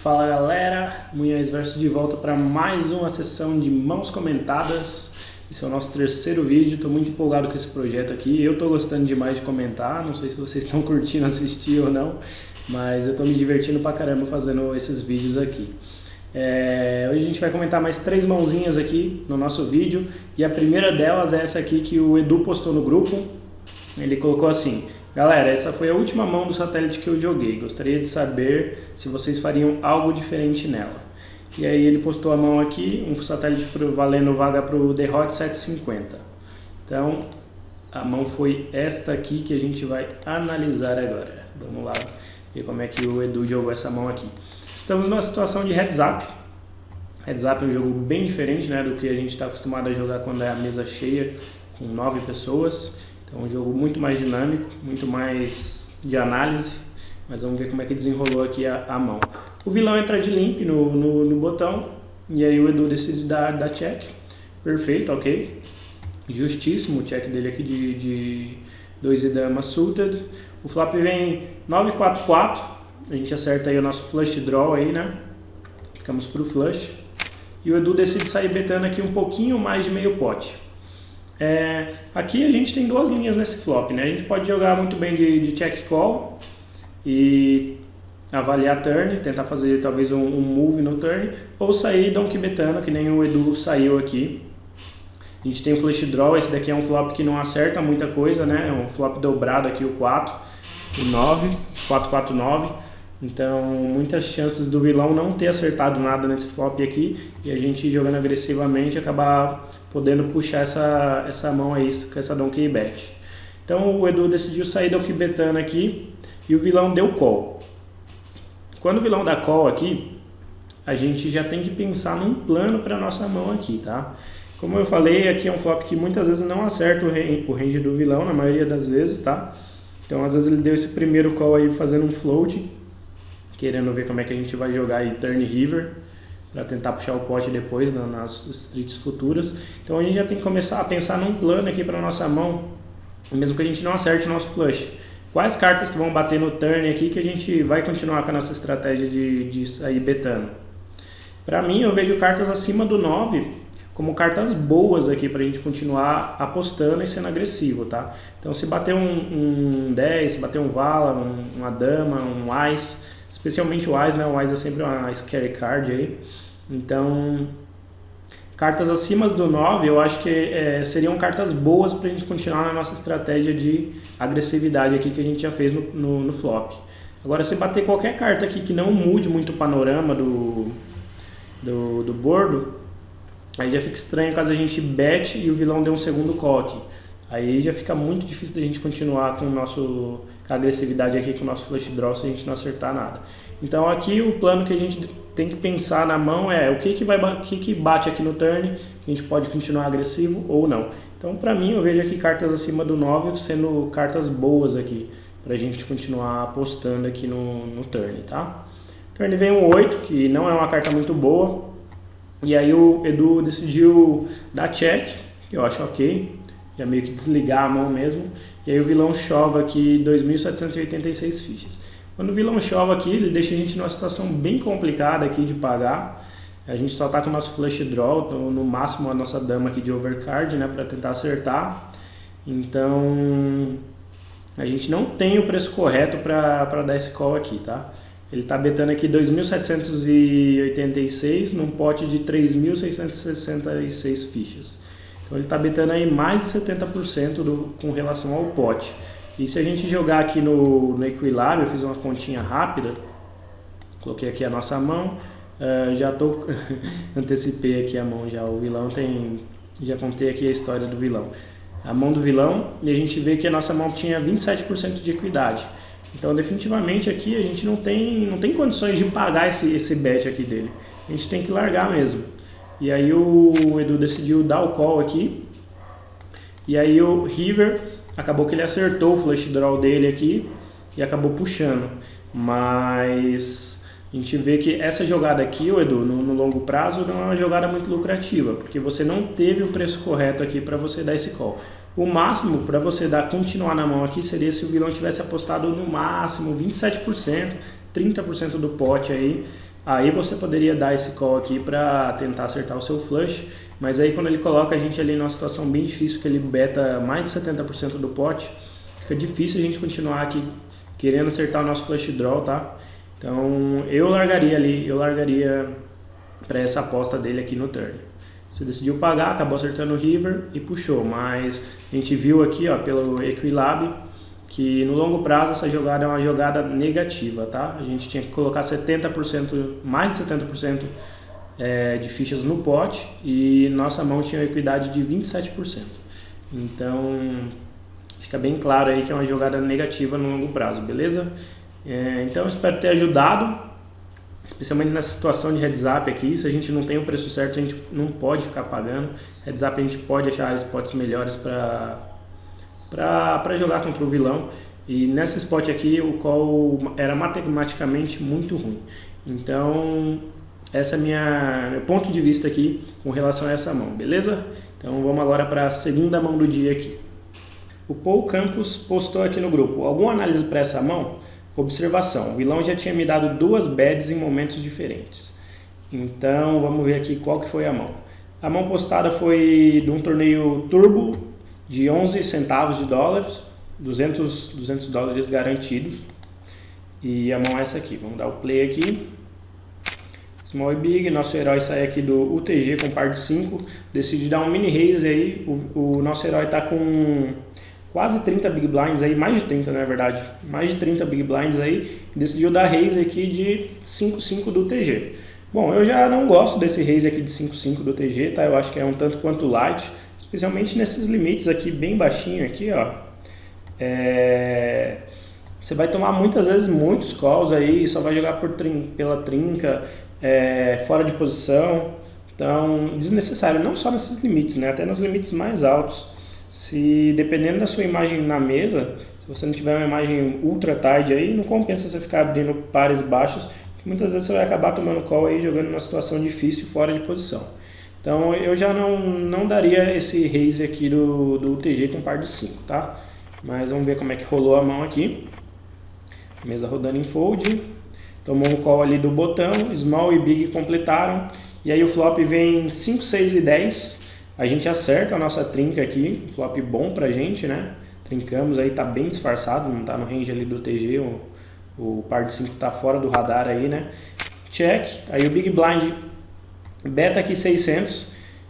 Fala galera, Munhoz Versus de volta para mais uma sessão de mãos comentadas. Esse é o nosso terceiro vídeo, estou muito empolgado com esse projeto aqui. Eu estou gostando demais de comentar, não sei se vocês estão curtindo assistir ou não, mas eu estou me divertindo pra caramba fazendo esses vídeos aqui. Hoje a gente vai comentar mais 3 mãozinhas aqui no nosso vídeo, e a primeira delas é essa aqui que o Edu postou no grupo. Ele colocou assim: galera, essa foi a última mão do satélite que eu joguei, gostaria de saber se vocês fariam algo diferente nela. E aí ele postou a mão aqui, um satélite valendo vaga para o The Hot 750. Então a mão foi esta aqui que a gente vai analisar agora. Vamos lá ver como é que o Edu jogou essa mão aqui. Estamos numa situação de heads up. Heads up é um jogo bem diferente, né, do que a gente está acostumado a jogar quando é a mesa cheia com 9 pessoas. Então é um jogo muito mais dinâmico, muito mais de análise, mas vamos ver como é que desenrolou aqui a mão. O vilão entra de limp no botão, e aí o Edu decide dar check. Perfeito, ok. Justíssimo o check dele aqui de 2 e dama suited. O flop vem 9-4-4, a gente acerta aí o nosso flush draw aí, né? Ficamos pro flush. E o Edu decide sair betando aqui um pouquinho mais de meio pote. Aqui a gente tem 2 linhas nesse flop, né? A gente pode jogar muito bem de check call e avaliar turn, tentar fazer talvez um move no turn, ou sair donkey betando, que nem o Edu saiu aqui. A gente tem o flush draw, esse daqui é um flop que não acerta muita coisa, né? É um flop dobrado aqui, o 4, o 9, 4-4-9. Então, muitas chances do vilão não ter acertado nada nesse flop aqui, e a gente jogando agressivamente acabar podendo puxar essa mão aí com essa donkey bet. Então o Edu decidiu sair donkey betando aqui e o vilão deu call. Quando o vilão dá call aqui, a gente já tem que pensar num plano para nossa mão aqui, tá? Como eu falei, aqui é um flop que muitas vezes não acerta o range do vilão, na maioria das vezes, tá? Então às vezes ele deu esse primeiro call aí fazendo um float, querendo ver como é que a gente vai jogar aí turn river, para tentar puxar o pote depois nas streets futuras. Então a gente já tem que começar a pensar num plano aqui para nossa mão, mesmo que a gente não acerte o nosso flush. Quais cartas que vão bater no turn aqui que a gente vai continuar com a nossa estratégia de sair betando? Para mim, eu vejo cartas acima do 9 como cartas boas aqui para a gente continuar apostando e sendo agressivo, tá? Então se bater um 10, se bater um vala, uma dama, um ás, especialmente o ás, né? O ás é sempre uma scary card aí. Então, cartas acima do 9, eu acho que seriam cartas boas para a gente continuar na nossa estratégia de agressividade aqui que a gente já fez no flop. Agora, se bater qualquer carta aqui que não mude muito o panorama do board, aí já fica estranho caso a gente bet e o vilão dê um segundo call aqui. Aí já fica muito difícil da gente continuar com a agressividade aqui com o nosso flush draw se a gente não acertar nada. Então aqui o plano que a gente tem que pensar na mão é o que bate aqui no turn, que a gente pode continuar agressivo ou não. Então para mim eu vejo aqui cartas acima do 9 sendo cartas boas aqui, para a gente continuar apostando aqui no turn, tá? Turn vem um 8, que não é uma carta muito boa, e aí o Edu decidiu dar check, que eu acho ok. Já meio que desligar a mão mesmo, e aí o vilão chova aqui 2.786 fichas. Quando o vilão chova aqui, ele deixa a gente numa situação bem complicada aqui de pagar. A gente só tá com o nosso flush draw, então, no máximo a nossa dama aqui de overcard, né, para tentar acertar. Então a gente não tem o preço correto para dar esse call aqui, tá? Ele tá betando aqui 2.786 num pote de 3.666 fichas. Então ele está betando aí mais de 70% com relação ao pote. E se a gente jogar aqui no Equilab, eu fiz uma continha rápida, coloquei aqui a nossa mão, já tô antecipei aqui a mão já, o vilão já contei aqui a história do vilão. A mão do vilão, e a gente vê que a nossa mão tinha 27% de equidade. Então definitivamente aqui a gente não tem condições de pagar esse bet aqui dele. A gente tem que largar mesmo. E aí o Edu decidiu dar o call aqui, e aí o river, acabou que ele acertou o flush draw dele aqui e acabou puxando, mas a gente vê que essa jogada aqui, o Edu, no longo prazo não é uma jogada muito lucrativa, porque você não teve o preço correto aqui para você dar esse call. O máximo para você continuar na mão aqui seria se o vilão tivesse apostado no máximo 27%, 30% do pote aí, aí você poderia dar esse call aqui para tentar acertar o seu flush, mas aí quando ele coloca a gente ali numa situação bem difícil, que ele beta mais de 70% do pot, fica difícil a gente continuar aqui querendo acertar o nosso flush draw, tá? Então eu largaria para essa aposta dele aqui no turn. Você decidiu pagar, acabou acertando o river e puxou, mas a gente viu aqui, ó, pelo Equilab, que no longo prazo essa jogada é uma jogada negativa, tá? A gente tinha que colocar 70%, mais de 70% de fichas no pot e nossa mão tinha uma equidade de 27%. Então fica bem claro aí que é uma jogada negativa no longo prazo, beleza? Então eu espero ter ajudado, especialmente nessa situação de heads up aqui. Se a gente não tem o preço certo, a gente não pode ficar pagando. Heads up a gente pode achar spots melhores para jogar contra o vilão. E nessa spot aqui o call era matematicamente muito ruim. Então esse é meu ponto de vista aqui com relação a essa mão, beleza? Então vamos agora para a segunda mão do dia aqui. O Paul Campos postou aqui no grupo: alguma análise para essa mão? Observação: o vilão já tinha me dado 2 bets em momentos diferentes. Então vamos ver aqui qual que foi a mão. A mão postada foi de um torneio turbo de 11 centavos de dólares, 200 dólares garantidos. E a mão é essa aqui. Vamos dar o play aqui. Small e Big, nosso herói sai aqui do UTG com par de 5, decide dar um mini raise aí. O nosso herói está com quase 30 big blinds aí, mais de 30 na verdade, mais de 30 big blinds aí, decidiu dar raise aqui de 5-5 do TG. Bom, eu já não gosto desse raise aqui de 5-5 do TG, tá? Eu acho que é um tanto quanto light, especialmente nesses limites aqui bem baixinho aqui, ó. Você vai tomar muitas vezes muitos calls aí, só vai jogar pela trinca, fora de posição, então desnecessário, não só nesses limites, né? Até nos limites mais altos. Se dependendo da sua imagem na mesa, se você não tiver uma imagem ultra tarde aí, não compensa você ficar abrindo pares baixos, porque muitas vezes você vai acabar tomando call aí, jogando numa situação difícil fora de posição. Então eu já não daria esse raise aqui do UTG com par de 5, tá? Mas vamos ver como é que rolou a mão aqui. Mesa rodando em fold, tomou um call ali do botão, small e big completaram, e aí o flop vem 5, 6 e 10. A gente acerta a nossa trinca aqui, flop bom pra gente, né? Trincamos aí, tá bem disfarçado, não tá no range ali do TG, o par de 5 tá fora do radar aí, né? Check, aí o Big Blind beta aqui 600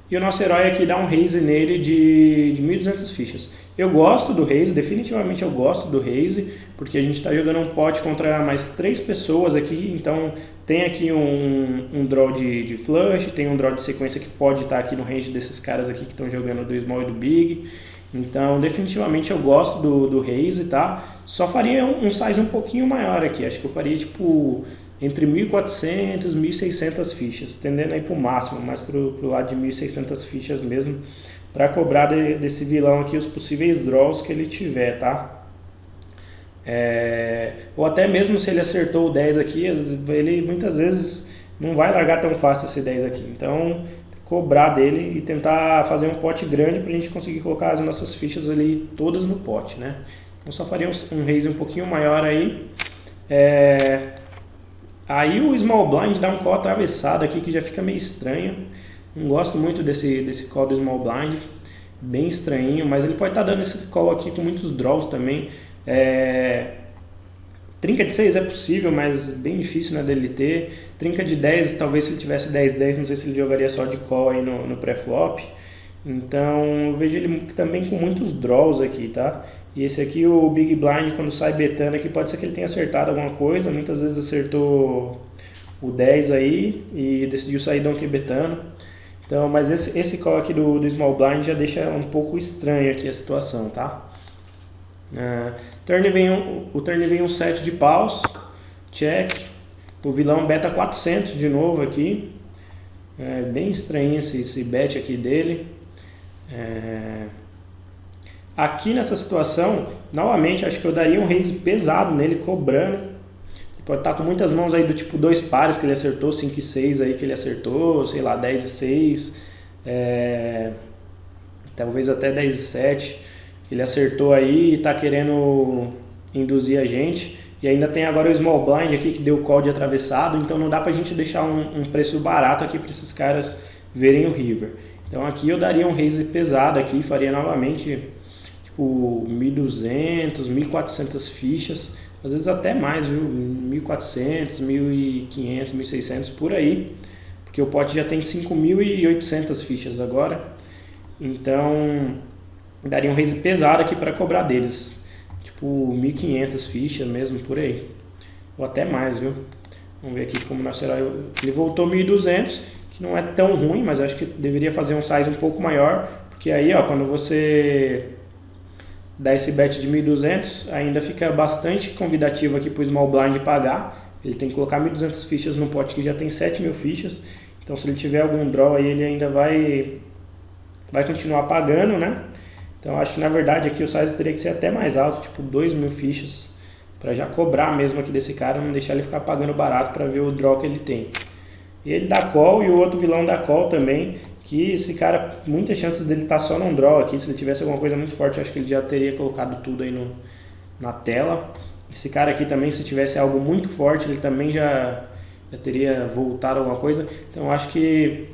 e o nosso herói aqui dá um raise nele de 1.200 fichas. Eu gosto do raise, definitivamente eu gosto do raise, porque a gente está jogando um pot contra mais 3 pessoas aqui, então tem aqui um draw de flush, tem um draw de sequência que pode estar aqui no range desses caras aqui que estão jogando do small e do big. Então definitivamente eu gosto do raise, tá? Só faria um size um pouquinho maior aqui, acho que eu faria tipo entre 1.400 e 1.600 fichas, tendendo aí para o máximo, mais para o lado de 1.600 fichas mesmo, para cobrar desse vilão aqui os possíveis draws que ele tiver, tá? Ou até mesmo se ele acertou o 10 aqui, ele muitas vezes não vai largar tão fácil esse 10 aqui, então cobrar dele e tentar fazer um pote grande para a gente conseguir colocar as nossas fichas ali todas no pote, né? Então só faria um raise um pouquinho maior aí. Aí o small blind dá um call atravessado aqui que já fica meio estranho. Não gosto muito desse call do small blind, bem estranhinho, mas ele pode estar dando esse call aqui com muitos draws também. Trinca de 6 é possível, mas bem difícil, né, dele ter. Trinca de 10, talvez se ele tivesse 10-10, não sei se ele jogaria só de call aí no pré-flop. Então eu vejo ele também com muitos draws aqui, tá? E esse aqui, o Big Blind, quando sai betando aqui, pode ser que ele tenha acertado alguma coisa. Muitas vezes acertou o 10 aí e decidiu sair donkey betando. Então, mas esse call aqui do Small Blind já deixa um pouco estranho aqui a situação, tá? O turn vem um 7 de paus, check. O vilão beta 400 de novo aqui. Bem estranho esse bet aqui dele. Aqui nessa situação, novamente, acho que eu daria um raise pesado nele, cobrando. Ele pode estar com muitas mãos aí do tipo 2 pares que ele acertou, 5 e 6 aí que ele acertou, sei lá, 10 e 6, talvez até 10 e 7. Ele acertou aí e está querendo induzir a gente. E ainda tem agora o Small Blind aqui que deu call de atravessado, então não dá pra gente deixar um preço barato aqui para esses caras verem o River. Então aqui eu daria um raise pesado aqui, faria novamente tipo 1.200, 1.400 fichas, às vezes até mais, viu? 1.400, 1.500, 1.600 por aí, porque o pote já tem 5.800 fichas agora, então daria um raise pesado aqui para cobrar deles, tipo 1.500 fichas mesmo por aí, ou até mais, viu? Vamos ver aqui como nosso herói, ele voltou 1.200, que não é tão ruim, mas acho que deveria fazer um size um pouco maior, porque aí ó, quando você dá esse bet de 1.200, ainda fica bastante convidativo aqui para o Small Blind pagar. Ele tem que colocar 1.200 fichas no pote que já tem 7.000 fichas, então se ele tiver algum draw aí ele ainda vai continuar pagando, né? Então acho que na verdade aqui o size teria que ser até mais alto, tipo 2.000 fichas, para já cobrar mesmo aqui desse cara, não deixar ele ficar pagando barato para ver o draw que ele tem. E ele dá call e o outro vilão dá call também, que esse cara, muitas chances dele estar só num draw aqui. Se ele tivesse alguma coisa muito forte, acho que ele já teria colocado tudo aí na tela. Esse cara aqui também, se tivesse algo muito forte, ele também já teria voltado alguma coisa. Então acho que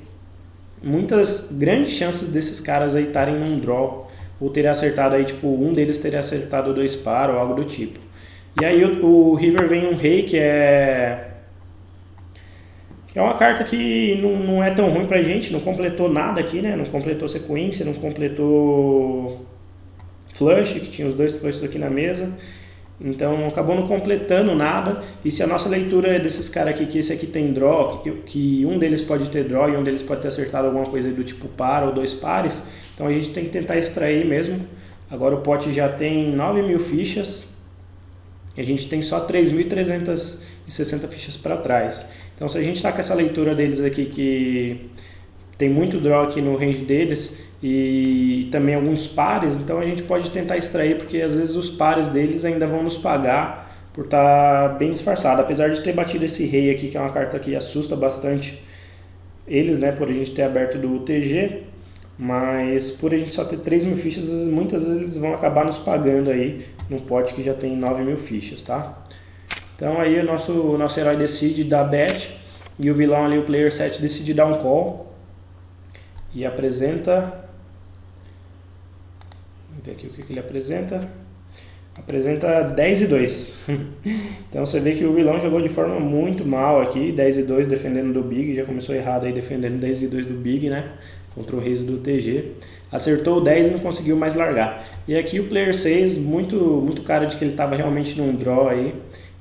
muitas grandes chances desses caras aí estarem num draw, ou terem acertado aí, tipo, um deles teria acertado 2 par ou algo do tipo. E aí o River vem um rei que é uma carta que não é tão ruim pra gente, não completou nada aqui, né? Não completou sequência, não completou flush, que tinha os 2 flushes aqui na mesa. Então acabou não completando nada. E se a nossa leitura é desses caras aqui, que esse aqui tem draw, que um deles pode ter draw e um deles pode ter acertado alguma coisa do tipo par ou 2 pares, então a gente tem que tentar extrair mesmo. Agora o pote já tem 9.000 fichas e a gente tem só 3.360 fichas para trás. Então se a gente está com essa leitura deles aqui, que tem muito draw aqui no range deles e também alguns pares, então a gente pode tentar extrair, porque às vezes os pares deles ainda vão nos pagar por estar bem disfarçado. Apesar de ter batido esse rei aqui, que é uma carta que assusta bastante eles, né, por a gente ter aberto do TG, mas por a gente só ter 3.000 fichas, muitas vezes eles vão acabar nos pagando aí num pote que já tem 9.000 fichas, tá? Então aí o nosso herói decide dar bet e o vilão ali, o player 7, decide dar um call e apresenta. Vamos ver aqui o que ele apresenta. Apresenta 10 e 2. Então você vê que o vilão jogou de forma muito mal aqui, 10 e 2 defendendo do Big, já começou errado aí defendendo 10 e 2 do Big, né? Contra o Reis do TG. Acertou o 10 e não conseguiu mais largar. E aqui o player 6, muito cara de que ele estava realmente num draw aí,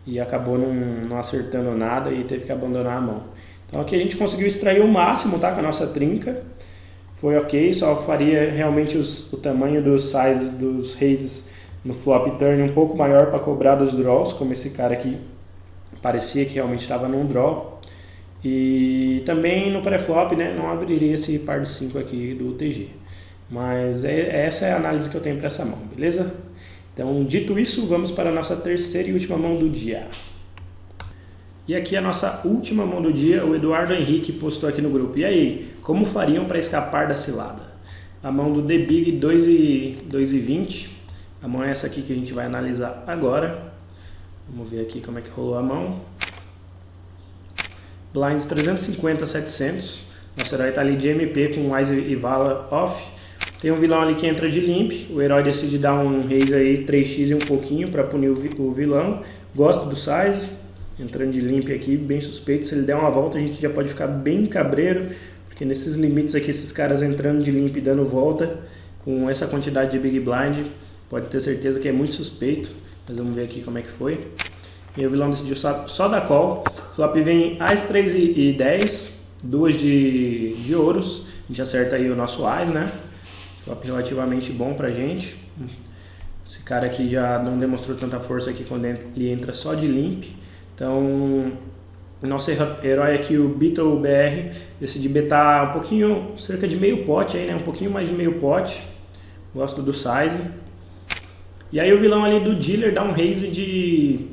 e acabou não acertando nada e teve que abandonar a mão. Então aqui a gente conseguiu extrair o máximo, tá, com a nossa trinca. Foi ok, só faria realmente o tamanho dos sizes dos raises no flop turn um pouco maior para cobrar dos draws, como esse cara aqui parecia que realmente estava num draw. E também no pré-flop, né, não abriria esse par de 5 aqui do TG. Mas essa é a análise que eu tenho para essa mão, beleza? Então, dito isso, vamos para a nossa terceira e última mão do dia. E aqui a nossa última mão do dia, o Eduardo Henrique postou aqui no grupo. E aí, como fariam para escapar da cilada? A mão do The Big 2 e 20. A mão é essa aqui que a gente vai analisar agora. Vamos ver aqui como é que rolou a mão. Blinds 350 a 700. Nosso herói está ali de MP com Wise e Vala off. Tem um vilão ali que entra de limp. O herói decide dar um raise aí 3x e um pouquinho para punir o vilão. Gosto do size. Entrando de limp aqui, bem suspeito. Se ele der uma volta, a gente já pode ficar bem cabreiro. Porque nesses limites aqui, esses caras entrando de limp e dando volta, com essa quantidade de Big Blind, pode ter certeza que é muito suspeito. Mas vamos ver aqui como é que foi. E o vilão decidiu só dar call. Flop vem As 3 e 10. Duas de ouros. A gente acerta aí o nosso As, né? Flop relativamente bom pra gente. Esse cara aqui já não demonstrou tanta força aqui quando ele entra só de limp. Então, o nosso herói aqui, o Beetle BR, decide betar um pouquinho, cerca de meio pote aí, né? Um pouquinho mais de meio pote. Gosto do size. E aí o vilão ali do dealer dá um raise de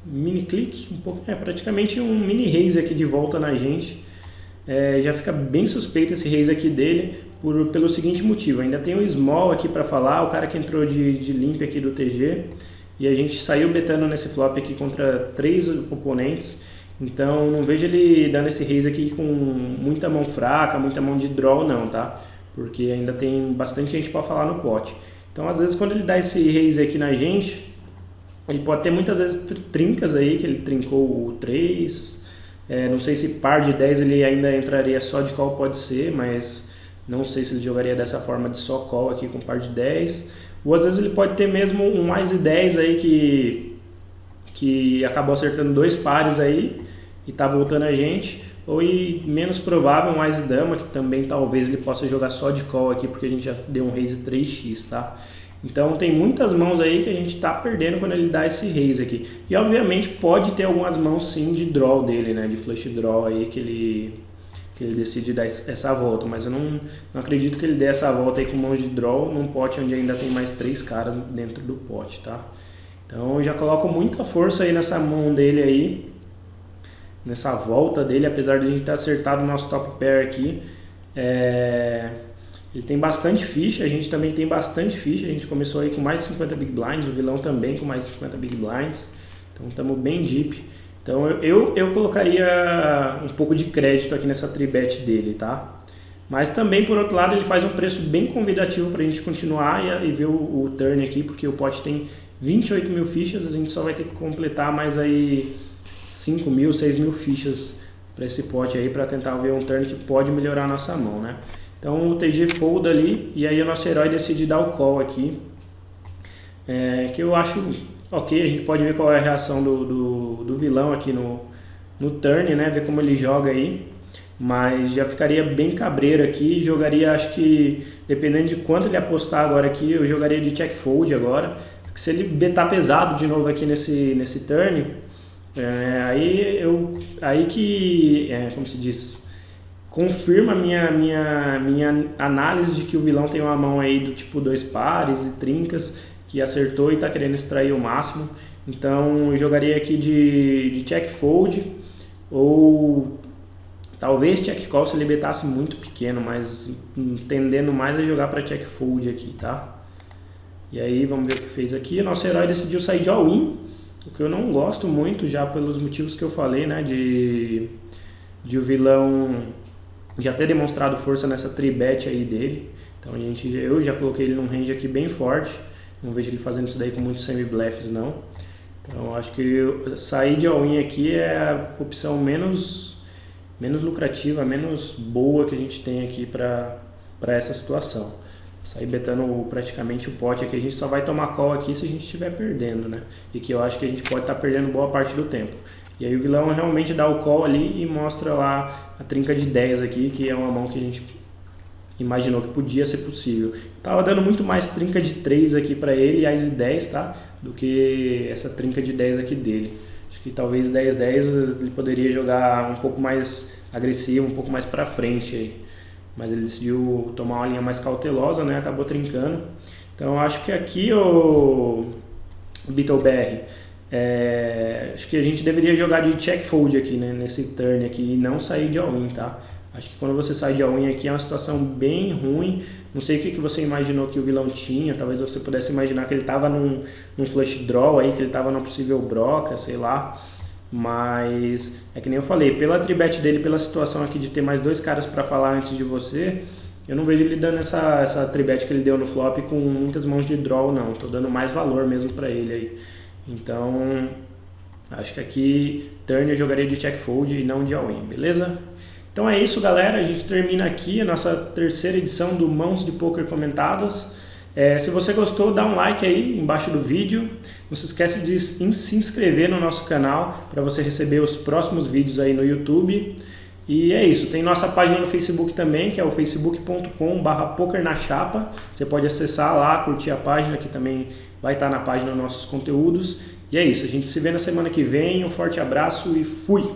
mini click, praticamente um mini raise aqui de volta na gente. Já fica bem suspeito esse raise aqui dele pelo seguinte motivo: ainda tem o small aqui para falar, o cara que entrou de limp aqui do TG. e a gente saiu betando nesse flop aqui contra 3 oponentes, então não vejo ele dando esse raise aqui com muita mão fraca, muita mão de draw não, tá? Porque ainda tem bastante gente para falar no pote. Então às vezes quando ele dá esse raise aqui na gente, ele pode ter muitas vezes trincas aí, que ele trincou o 3, não sei se par de 10 ele ainda entraria só de call, pode ser, mas não sei se ele jogaria dessa forma de só call aqui com par de 10. Ou às vezes ele pode ter mesmo um mais de 10 aí que acabou acertando 2 pares aí e tá voltando a gente. Ou menos provável, um mais de dama, que também talvez ele possa jogar só de call aqui, porque a gente já deu um raise 3x, tá? Então tem muitas mãos aí que a gente tá perdendo quando ele dá esse raise aqui. E obviamente pode ter algumas mãos sim de draw dele, né? De flush draw aí que ele decide dar essa volta. Mas eu não acredito que ele dê essa volta aí com mãos de draw num pote onde ainda tem mais 3 caras dentro do pote, tá? Então eu já coloco muita força aí nessa mão dele aí, nessa volta dele, apesar de a gente ter acertado o nosso top pair aqui. Ele tem bastante ficha, a gente também tem bastante ficha, a gente começou aí com mais de 50 big blinds, o vilão também com mais de 50 big blinds, então estamos bem deep. Então eu colocaria um pouco de crédito aqui nessa tribet dele, tá? Mas também, por outro lado, ele faz um preço bem convidativo para a gente continuar e ver o turn aqui, porque o pote tem 28 mil fichas, a gente só vai ter que completar mais aí 5 mil, 6 mil fichas para esse pote aí, para tentar ver um turn que pode melhorar a nossa mão, né? Então o TG folda ali, e aí o nosso herói decide dar o call aqui, que eu acho ok. A gente pode ver qual é a reação do vilão aqui no turn, né? Ver como ele joga aí, mas já ficaria bem cabreiro aqui, jogaria, acho que dependendo de quanto ele apostar agora aqui, eu jogaria de check fold agora, porque se ele betar pesado de novo aqui nesse turn, aí que, como se diz, confirma a minha análise de que o vilão tem uma mão aí do tipo 2 pares e trincas, que acertou e está querendo extrair o máximo. Então eu jogaria aqui de check fold, ou talvez check call se ele betasse muito pequeno, mas tendendo mais a jogar para check fold aqui, tá? E aí vamos ver o que fez aqui. O nosso herói decidiu sair de all-in, o que eu não gosto muito, já pelos motivos que eu falei, né? De o vilão já ter demonstrado força nessa tribet aí dele. Então eu já coloquei ele num range aqui bem forte. Não vejo ele fazendo isso daí com muitos semi-bleffs não. Então eu acho que sair de all-in aqui é a opção menos lucrativa, menos boa que a gente tem aqui para essa situação. Sair betando praticamente o pote aqui, a gente só vai tomar call aqui se a gente estiver perdendo, né? E que eu acho que a gente pode estar perdendo boa parte do tempo. E aí o vilão realmente dá o call ali e mostra lá a trinca de 10 aqui, que é uma mão que a gente imaginou que podia ser possível. Tava dando muito mais trinca de 3 aqui para ele, e as de 10, tá? Do que essa trinca de 10 aqui dele. Acho que talvez 10-10 ele poderia jogar um pouco mais agressivo, um pouco mais para frente aí. Mas ele decidiu tomar uma linha mais cautelosa, né? Acabou trincando. Então eu acho que aqui o BeetleBR, acho que a gente deveria jogar de check fold aqui, né? Nesse turn aqui, e não sair de all-in, tá? Acho que quando você sai de all-in aqui é uma situação bem ruim. Não sei o que você imaginou que o vilão tinha. Talvez você pudesse imaginar que ele estava num flush draw aí, que ele estava numa possível broca, sei lá. Mas é que nem eu falei, pela tribet dele, pela situação aqui de ter mais 2 caras para falar antes de você, eu não vejo ele dando essa tribet que ele deu no flop com muitas mãos de draw não. Tô dando mais valor mesmo para ele aí. Então acho que aqui turn eu jogaria de check fold e não de all-in, beleza? Então é isso, galera, a gente termina aqui a nossa terceira edição do Mãos de Poker Comentadas. Se você gostou, dá um like aí embaixo do vídeo. Não se esquece de se inscrever no nosso canal para você receber os próximos vídeos aí no YouTube. E é isso, tem nossa página no Facebook também, que é o facebook.com/pokernachapa. Você pode acessar lá, curtir a página, que também vai estar na página nossos conteúdos. E é isso, a gente se vê na semana que vem. Um forte abraço e fui!